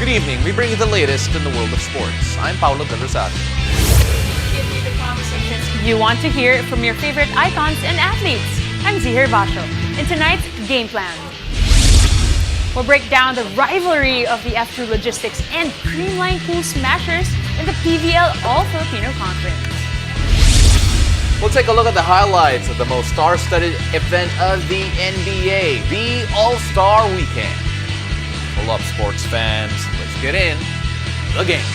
Good evening. We bring you the latest in the world of sports. I'm Paulo Del Rosario. Give you the conversations you want to hear from your favorite icons and athletes. I'm Zihir Basho. In tonight's Game Plan, we'll break down the rivalry of the F2 Logistics and Creamline Cool Smashers in the PVL All-Filipino Conference. We'll take a look at the highlights of the most star-studded event of the NBA, the All-Star Weekend. Full up sports fans, let's get in the game.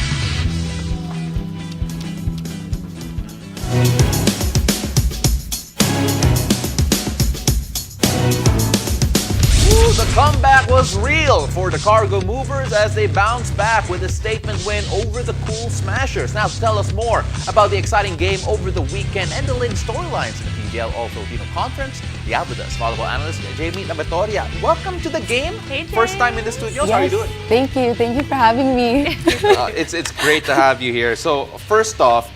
The comeback was real for the Cargo Movers as they bounced back with a statement win over the Cool Smashers. Now to tell us more about the exciting game over the weekend and the latest storylines in the PVL All-Filipino Conference, we have with us volleyball analyst Jamie Lavatoria. Welcome to the game. Hey, First time in the studios. Yes. How are you doing? Thank you for having me. It's great to have you here. So first off,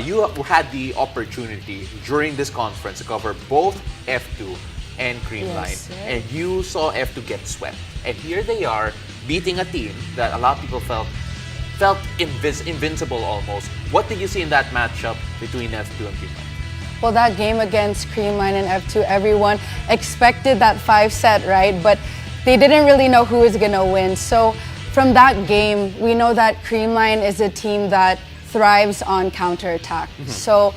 you had the opportunity during this conference to cover both F2 and Creamline, Yes, right. and you saw F2 get swept. And here they are beating a team that a lot of people felt invincible almost. What did you see in that matchup between F2 and Creamline? Well, that game against Creamline and F2, everyone expected that 5-set, right? But they didn't really know who was gonna win. So from that game, we know that Creamline is a team that thrives on counterattack. So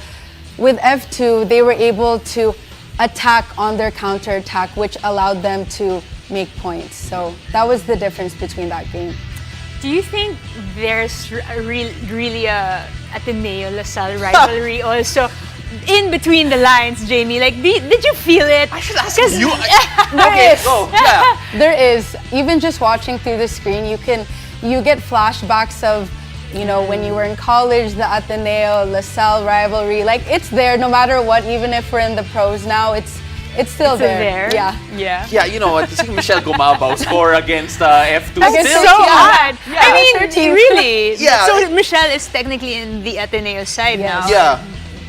with F2, they were able to attack on their counterattack, which allowed them to make points. So that was the difference between that game. Do you think there's really a Ateneo-LaSalle rivalry also in between the lines, Jamie? Like, did you feel it? I should ask 'Cause- you. There is. Go. Yeah. There is. Even just watching through the screen, you get flashbacks of, you know, when you were in college, the Ateneo-LaSalle rivalry. Like, it's there no matter what, even if we're in the pros now, it's still there. Yeah. Yeah. Yeah, you know what? See Michelle Gumabao score against F2. Against Still, So Yeah. odd. Yeah. I mean, 13. really. Yeah. So Michelle is technically in the Ateneo side Yes. now. Yeah.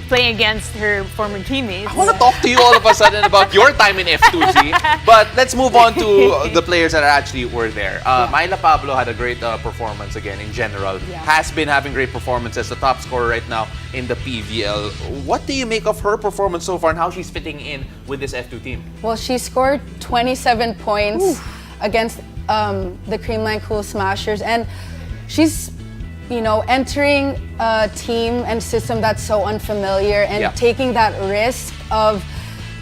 Playing against her former teammates. I want to talk to you all of a sudden about your time in F2Z, but let's move on to the players that actually were there. Myla Pablo had a great performance again in general. Yeah. Has been having great performances, the top scorer right now in the PVL. What do you make of her performance so far and how she's fitting in with this F2 team? Well, she scored 27 points against the Creamline Cool Smashers, and she's, you know, entering a team and system that's so unfamiliar and Yeah. taking that risk of,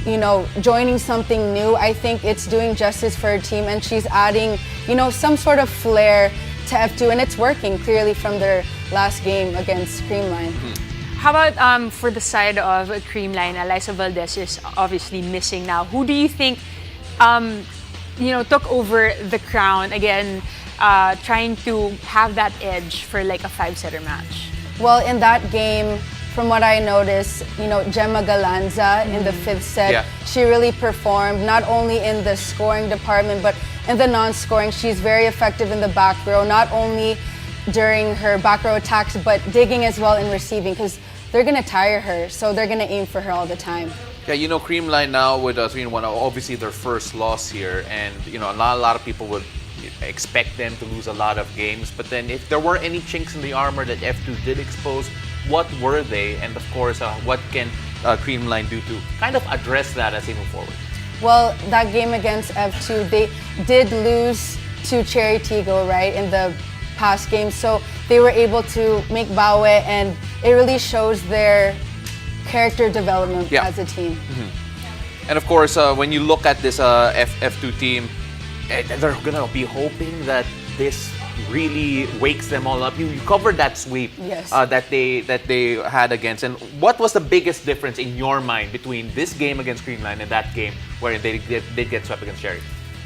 you know, joining something new. I think it's doing justice for her team, and she's adding, you know, some sort of flair to F2, and it's working clearly from their last game against Creamline. How about for the side of Creamline, Eliza Valdez is obviously missing now. Who do you think, you know, took over the crown again, trying to have that edge for like a 5-setter match? Well, in that game, from what I noticed, you know, Gemma Galanza in the 5th set, Yeah. she really performed not only in the scoring department, but in the non-scoring. She's very effective in the back row, not only during her back row attacks, but digging as well in receiving, because they're going to tire her, so they're going to aim for her all the time. Yeah, you know, Creamline now with 3-1, obviously their first loss here, and you know, a lot of people would expect them to lose a lot of games. But then, if there were any chinks in the armor that F2 did expose, what were they? And of course, what can Creamline do to kind of address that as they move forward? Well, that game against F2, they did lose to Cherry Tigo, right, in the past game. So they were able to make Bawe, and it really shows their character development Yeah. as a team. And of course, when you look at this F2 team, they're gonna be hoping that this really wakes them all up. You covered that sweep Yes. that they had against. And what was the biggest difference in your mind between this game against Creamline and that game where they did get swept against Cherry?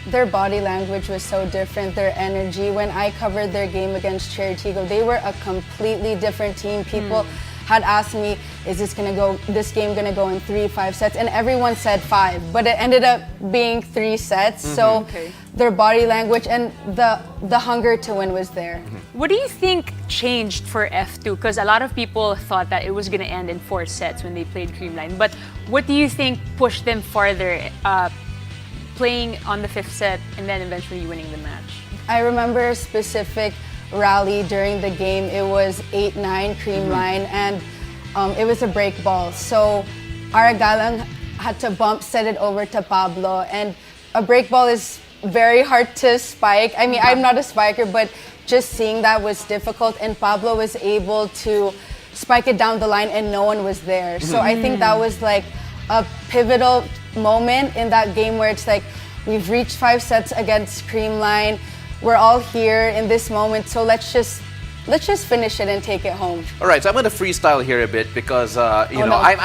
Their body language was so different, their energy. When I covered their game against Cherry Tigo, they were a completely different team. People had asked me, is this game gonna go in 3-5 sets? And everyone said 5, but it ended up being 3 sets. So their body language and the hunger to win was there. What do you think changed for F2? Because a lot of people thought that it was going to end in 4 sets when they played Creamline. But what do you think pushed them farther, playing on the 5th set and then eventually winning the match? I remember a specific rally during the game. It was 8-9 Creamline, and it was a break ball. So Aragalang had to set it over to Pablo, and a break ball is very hard to spike. I mean, I'm not a spiker, but just seeing that was difficult, and Pablo was able to spike it down the line and no one was there. So I think that was like a pivotal moment in that game where it's like, we've reached 5 sets against Creamline. We're all here in this moment, so let's just finish it and take it home. All right, so I'm going to freestyle here a bit because you know no. I'm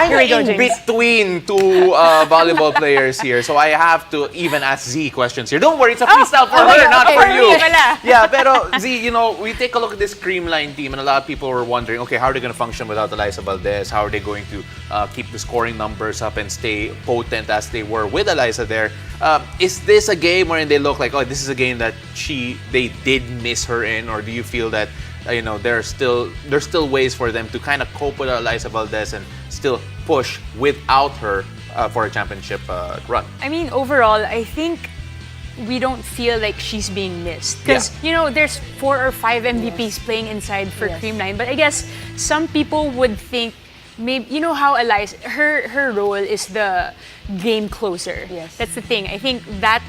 Here we go, in James. between two volleyball players here, so I have to even ask Z questions here. Don't worry, it's a freestyle for her, not okay. for you. Pala. Yeah, pero Z, you know, we take a look at this Creamline team, and a lot of people were wondering, okay, how are they going to function without Eliza Valdez? How are they going to keep the scoring numbers up and stay potent as they were with Eliza there? Is this a game wherein they look like, oh, this is a game that they did miss her in, or do you feel that you know there's still ways for them to kind of cope with Eliza Valdez and still push without her for a championship run? I mean, overall, I think we don't feel like she's being missed because you know there's 4 or 5 MVPs playing inside for Creamline, but I guess some people would think maybe, you know how Eliza, her role is the game closer. Yes. That's the thing. I think that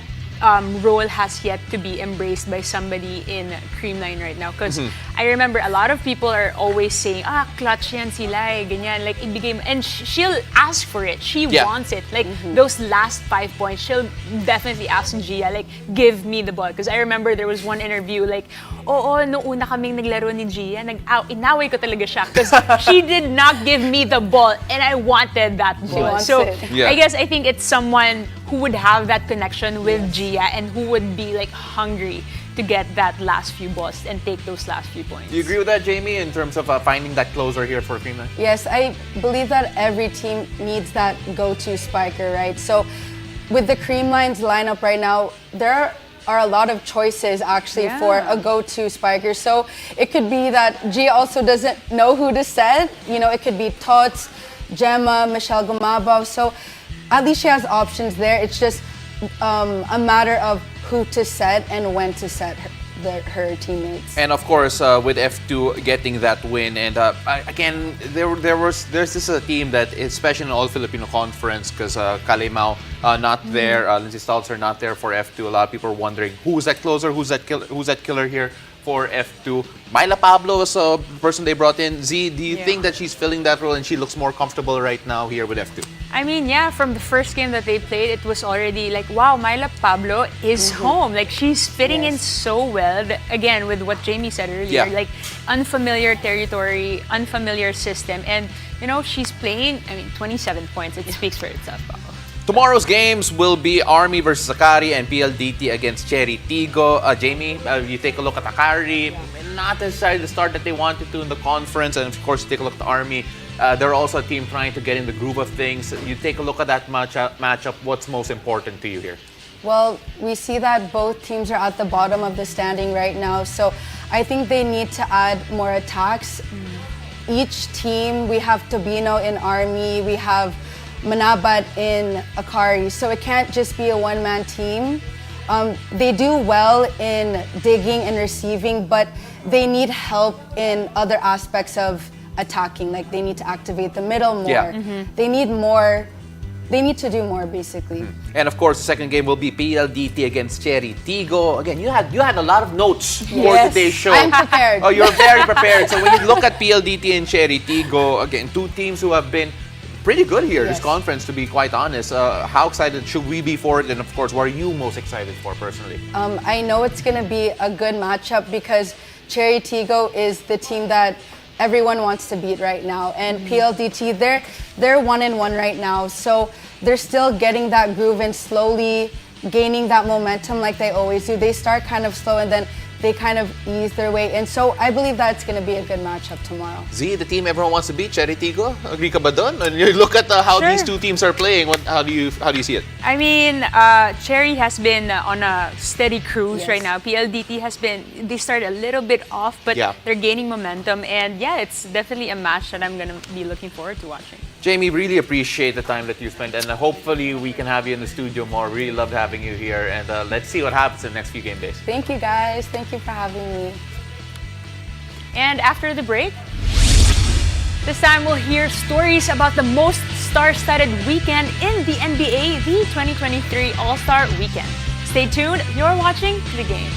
role has yet to be embraced by somebody in Creamline right now. Because I remember a lot of people are always saying, clutch yan sila eh, ganyan. Like, ibigay mo. And she'll ask for it. She wants it. Like, those last 5 points, she'll definitely ask Gia, like, give me the ball. Because I remember there was one interview, like, no una kaming naglaro ni Gia, inaway ko talaga siya. Because she did not give me the ball, and I wanted that ball. wants So, it. Yeah. I think it's someone who would have that connection with Gia and who would be like hungry to get that last few balls and take those last few points. Do you agree with that, Jamie, in terms of finding that closer here for Creamline? Yes, I believe that every team needs that go-to spiker, right? So with the Creamline's lineup right now, there are a lot of choices actually for a go-to spiker. So it could be that Gia also doesn't know who to set. You know, it could be Tots, Gemma, Michelle Gumabov. So at least she has options there. It's just a matter of who to set and when to set her teammates. And of course, with F2 getting that win, and again, there's this team that, especially in the All-Filipino Conference, because Kalimao not there, Lindsay Stalzer not there for F2. A lot of people are wondering who's that closer, who's that killer here for F2. Myla Pablo is a person they brought in. Z, do you think that she's filling that role and she looks more comfortable right now here with F2? I mean, yeah, from the first game that they played, it was already like, wow, Myla Pablo is home. Like, she's fitting in so well. Again, with what Jamie said earlier, like, unfamiliar territory, unfamiliar system. And, you know, she's playing, 27 points. It speaks for itself, Pablo. Tomorrow's games will be Army versus Akari and PLDT against Cherry Tigo. Jamie, you take a look at Akari, not necessarily the start that they wanted to in the conference, and of course you take a look at the Army. They're also a team trying to get in the groove of things. You take a look at that matchup. What's most important to you here? Well, we see that both teams are at the bottom of the standing right now, so I think they need to add more attacks. Each team, we have Tobino in Army, we have Manabat in Akari, so it can't just be a one-man team. They do well in digging and receiving, but they need help in other aspects of attacking. Like, they need to activate the middle more. They need more. They need to do more, basically. And of course, the second game will be PLDT against Cherry Tigo. Again, you had a lot of notes for today's show. I'm prepared. Oh, you're very prepared. So when you look at PLDT and Cherry Tigo, again, two teams who have been pretty good here this conference, to be quite honest. How excited should we be for it? And of course, what are you most excited for personally? I know it's going to be a good matchup because Cherry Tigo is the team that everyone wants to beat right now. And PLDT, they're 1-1 right now. So they're still getting that groove and slowly gaining that momentum like they always do. They start kind of slow and then they kind of ease their way in. So I believe that it's going to be a good matchup tomorrow. Z, the team everyone wants to beat, Cherry Tigo. Agree ka ba dun? And you look at how these two teams are playing. How do you see it? I mean, Cherry has been on a steady cruise right now. PLDT they started a little bit off, but they're gaining momentum. And yeah, it's definitely a match that I'm going to be looking forward to watching. Jamie, really appreciate the time that you spent, and hopefully we can have you in the studio more. Really loved having you here, and let's see what happens in the next few game days. Thank you, guys. Thank you for having me. And after the break, this time we'll hear stories about the most star-studded weekend in the NBA, the 2023 All-Star Weekend. Stay tuned. You're watching The Game.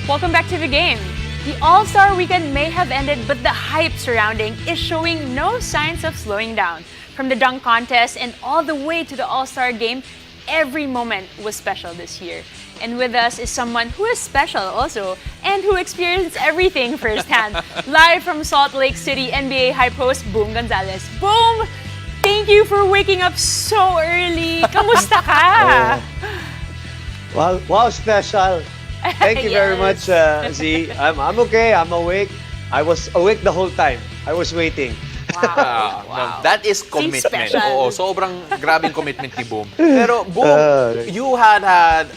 Welcome back to The Game. The All-Star Weekend may have ended, but the hype surrounding is showing no signs of slowing down. From the dunk contest and all the way to the All-Star Game, every moment was special this year. And with us is someone who is special also, and who experienced everything firsthand. Live from Salt Lake City, NBA hype host Boom Gonzalez. Boom! Thank you for waking up so early. Kamusta ka? Wow, special. Thank you very much, Z. I'm okay. I'm awake. I was awake the whole time. I was waiting. Wow. No, that is commitment. special. Oo, sobrang grabing commitment ni Boom. Pero Boom, you had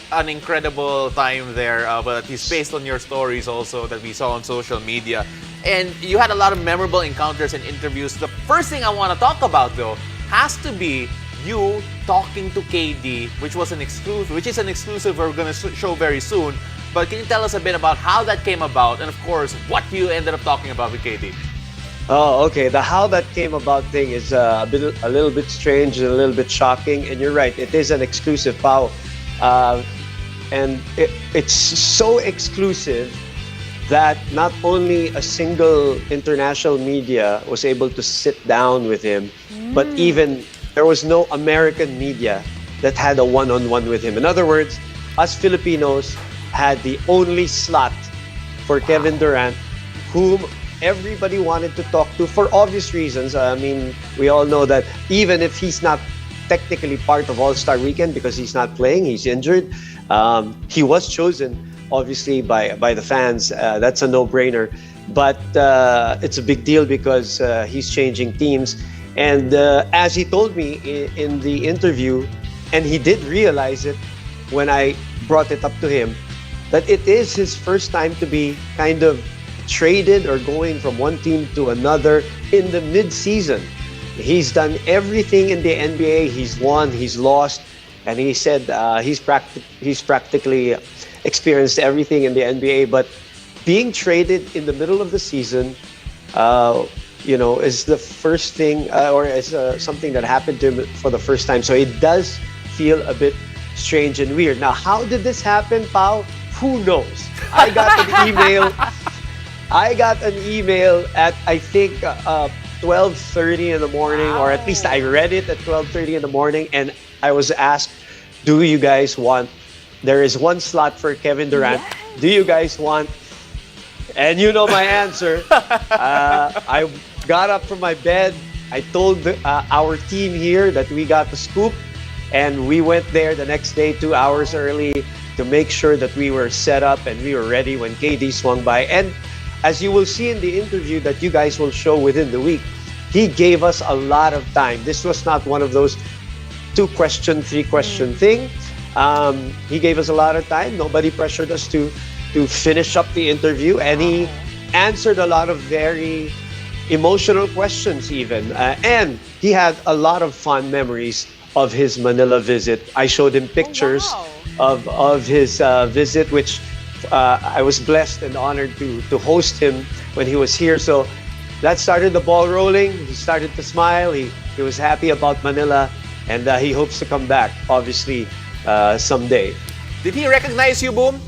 an incredible time there, but it's based on your stories also that we saw on social media. And you had a lot of memorable encounters and interviews. The first thing I want to talk about though has to be you talking to KD, which is an exclusive we're going to show very soon. But can you tell us a bit about how that came about, and of course, what you ended up talking about with KD? Oh, okay. The how that came about thing is a little bit strange and a little bit shocking. And you're right, it is an exclusive, Pao. And it's so exclusive that not only a single international media was able to sit down with him, but even there was no American media that had a one-on-one with him. In other words, us Filipinos had the only slot for Kevin Durant, whom everybody wanted to talk to for obvious reasons. I mean, we all know that even if he's not technically part of All-Star Weekend because he's not playing, he's injured, he was chosen, obviously, by the fans. That's a no-brainer. But it's a big deal because he's changing teams. And as he told me in the interview, and he did realize it when I brought it up to him, that it is his first time to be kind of traded or going from one team to another in the mid-season. He's done everything in the NBA. He's won, he's lost, and he said he's practically experienced everything in the NBA. But being traded in the middle of the season, is the first thing, or is something that happened to him for the first time. So it does feel a bit strange and weird. Now, how did this happen, Pao? Who knows? I got an email. I got an email at, I think, 12:30 in the morning, or at least I read it at 12:30 in the morning, and I was asked, do you guys want, there is one slot for Kevin Durant. Yes. Do you guys want? And you know my answer. I got up from my bed. I told our team here that we got the scoop, and we went there the next day 2 hours early to make sure that we were set up and we were ready when KD swung by. And as you will see in the interview that you guys will show within the week, he gave us a lot of time. This was not one of those 2-question, 3-question thing. He gave us a lot of time. Nobody pressured us to finish up the interview, and he answered a lot of very emotional questions even. And he had a lot of fond memories of his Manila visit. I showed him pictures of his visit, which I was blessed and honored to host him when he was here. So that started the ball rolling. He started to smile. He was happy about Manila, and he hopes to come back, obviously, someday. Did he recognize you, Boom?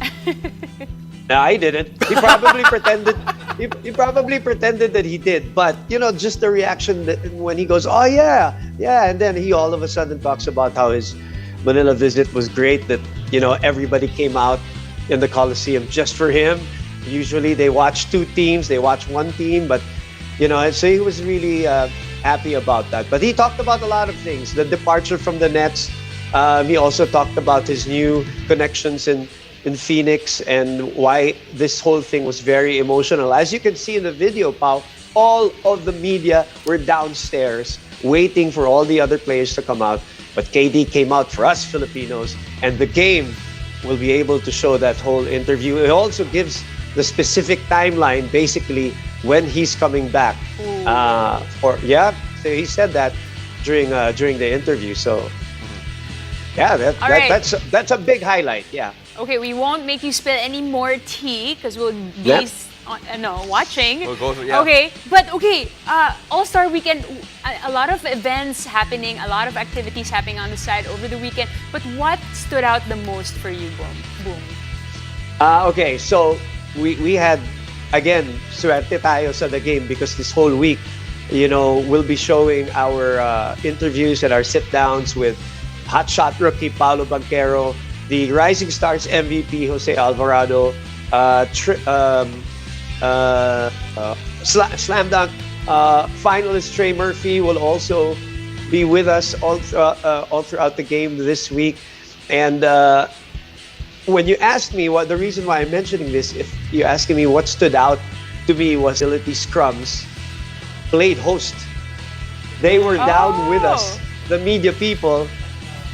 No, I didn't. He probably pretended. He probably pretended that he did. But just the reaction when he goes, "Oh yeah, yeah," and then he all of a sudden talks about how his Manila visit was great. That everybody came out in the Coliseum just for him. Usually they watch 2 teams, they watch 1 team, but so he was really happy about that. But he talked about a lot of things. The departure from the Nets. He also talked about his new connections in Phoenix and why this whole thing was very emotional. As you can see in the video, Pao, all of the media were downstairs waiting for all the other players to come out. But KD came out for us Filipinos, and the game will be able to show that whole interview. It also gives the specific timeline, basically, when he's coming back. So he said that during the interview. So yeah, that's a big highlight. Yeah. Okay, we won't make you spill any more tea because we'll be watching. We'll go through, yeah. Okay, but All-Star Weekend, a lot of events happening, a lot of activities happening on the side over the weekend. But what stood out the most for you, Boom? Okay, so we had, again, suerte tayo sa the game because this whole week, we'll be showing our interviews and our sit-downs with hotshot rookie Paolo Banchero, the Rising Stars MVP Jose Alvarado, Slam Dunk finalist Trey Murphy will also be with us all throughout the game this week. And when you asked me the reason why I'm mentioning this, if you're asking me what stood out to me was facility scrums played host. They were down with us, the media people,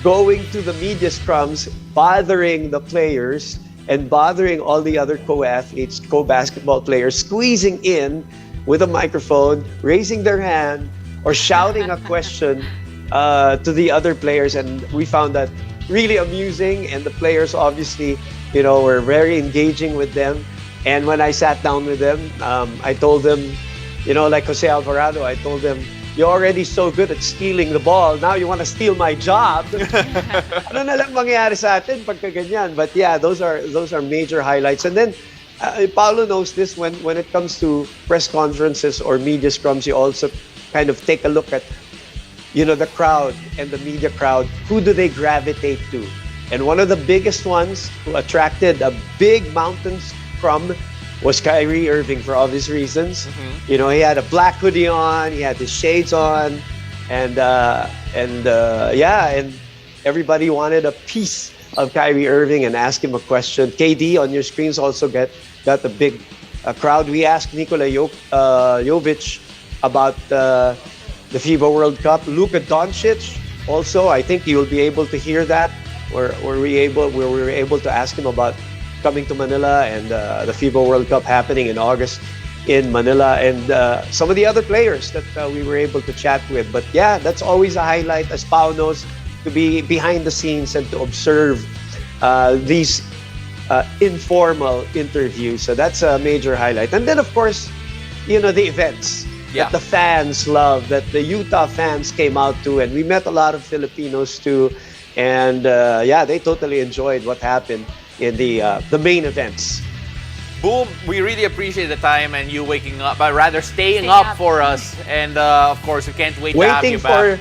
going to the media scrums, bothering the players and bothering all the other co-athletes, co-basketball players, squeezing in with a microphone, raising their hand, or shouting a question to the other players. And we found that really amusing, and the players obviously, were very engaging with them. And when I sat down with them, I told them, like Jose Alvarado, I told them, "You're already so good at stealing the ball. Now you want to steal my job." Ano na lang mangyayari sa atin pagka ganyan? But yeah, those are major highlights. And then Paolo knows this, when it comes to press conferences or media scrums, you also kind of take a look at the crowd and the media crowd. Who do they gravitate to? And one of the biggest ones who attracted a big mountain scrum was Kyrie Irving for obvious reasons. You know, he had a black hoodie on, he had his shades on, and everybody wanted a piece of Kyrie Irving and ask him a question. KD on your screens also got a big crowd. We asked Nikola Jovic about the FIBA World Cup. Luka Doncic also, I think you'll be able to hear that. Where we were able to ask him about coming to Manila and the FIBA World Cup happening in August in Manila, and some of the other players that we were able to chat with. But yeah, that's always a highlight, as Pao knows, to be behind the scenes and to observe these informal interviews. So that's a major highlight. And then, of course, you know, the events that the fans love, that the Utah fans came out to, and we met a lot of Filipinos too. And they totally enjoyed what happened in the main events. Boom, we really appreciate the time and you waking up, but rather staying up for us. And of course, we can't wait to have you back.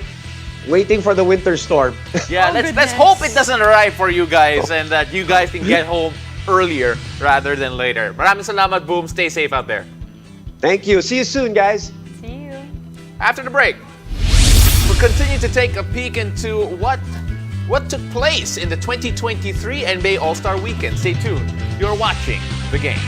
Waiting for the winter storm. Yeah, let's hope it doesn't arrive for you guys and that you guys can get home earlier rather than later. Maraming salamat, Boom. Stay safe out there. Thank you. See you soon, guys. See you. After the break, we'll continue to take a peek into what took place in the 2023 NBA All-Star Weekend. Stay tuned. You're watching The Game.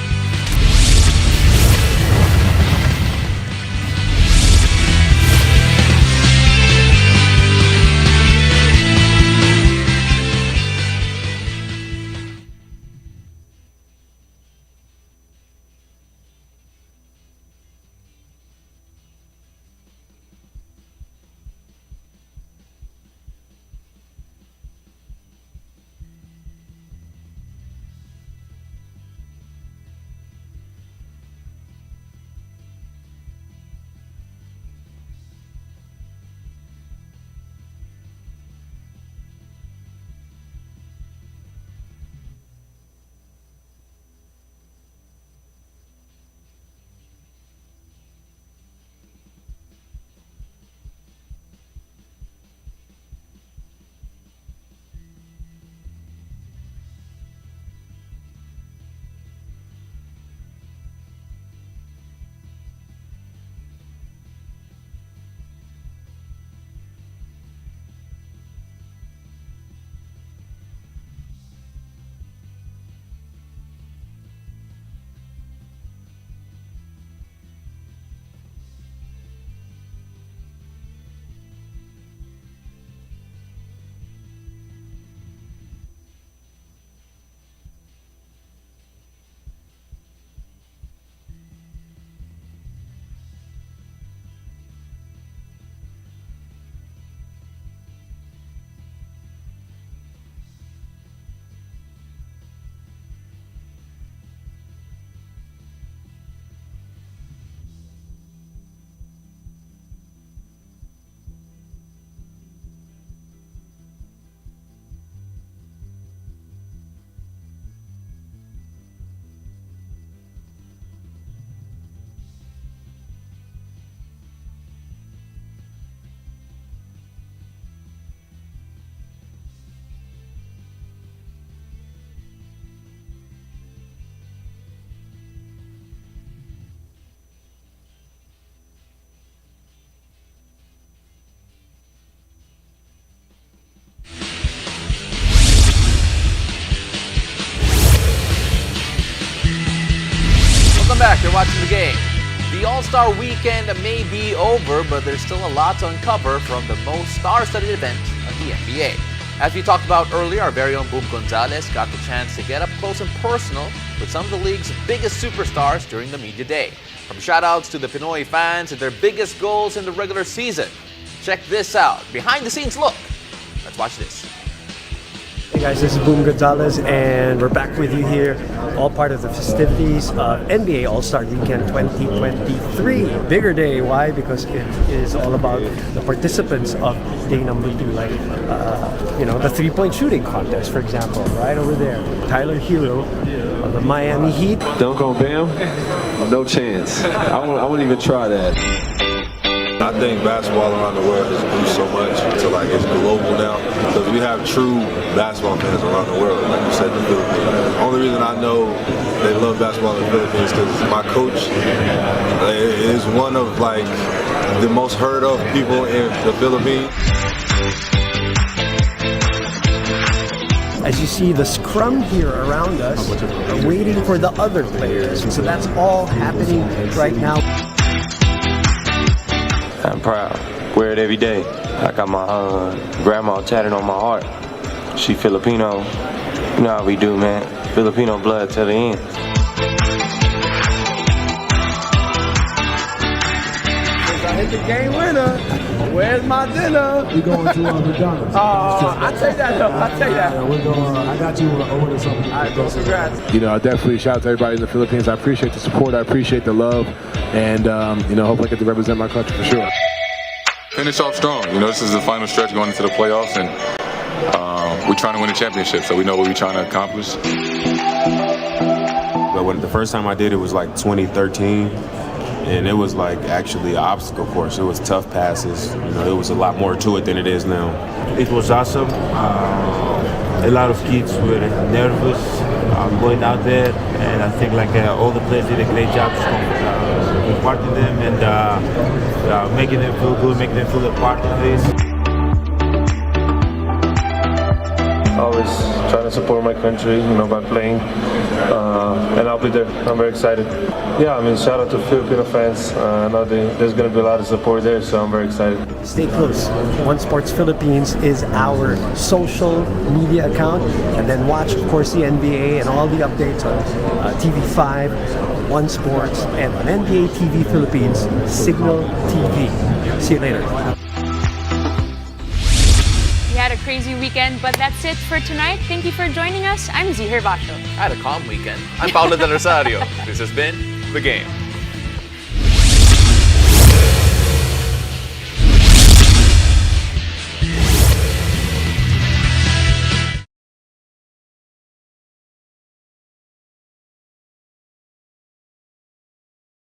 Welcome back. You're watching The Game. The All-Star Weekend may be over, but there's still a lot to uncover from the most star-studded event of the NBA. As we talked about earlier, our very own Boom Gonzalez got the chance to get up close and personal with some of the league's biggest superstars during the media day. From shout-outs to the Pinoy fans and their biggest goals in the regular season. Check this out. Behind-the-scenes look. Let's watch this. Hey guys, this is Boom Gonzalez and we're back with you here, all part of the festivities of NBA All-Star Weekend 2023. Bigger day, why? Because it is all about the participants of day number 2, like, the three-point shooting contest, for example, right over there. Tyler Hero of the Miami Heat. Dunk on Bam? No chance. I won't even try that. I think basketball around the world has grew so much to like it's global now because we have true basketball fans around the world, like you said, the Philippines. The only reason I know they love basketball in the Philippines because my coach is one of like the most heard of people in the Philippines. As you see, the scrum here around us are waiting for the other players. So that's all happening right now. I'm proud. Wear it every day. I got my grandma tatted on my heart. She Filipino. You know how we do, man. Filipino blood till the end. I hit the game winner. Where's my dinner? We going to McDonald's. I'll take that though. I'll take that. Yeah, we're going. I got you a order something. All right, bro. Congrats. You know, I definitely shout out to everybody in the Philippines. I appreciate the support. I appreciate the love, and you know, hopefully I get to represent my country for sure. Finish off strong. You know, this is the final stretch going into the playoffs, and we're trying to win a championship, so we know what we're trying to accomplish. But when the first time I did it was like 2013. And it was like actually an obstacle course. It was tough passes. You know, it was a lot more to it than it is now. It was awesome. A lot of kids were nervous going out there, and I think like all the players did a great job supporting them and making them feel good, making them feel a part of this. Always trying to support my country, you know, by playing, and I'll be there. I'm very excited. Yeah, I mean, shout out to Filipino fans. I know there's going to be a lot of support there, so I'm very excited. Stay close. One Sports Philippines is our social media account, and then watch, of course, the NBA and all the updates on TV5, One Sports, and on NBA TV Philippines, Signal TV. See you later. Had a crazy weekend, but that's it for tonight. Thank you for joining us. I'm Zihir Basho. I had a calm weekend. I'm Paolo Del Rosario. This has been The Game.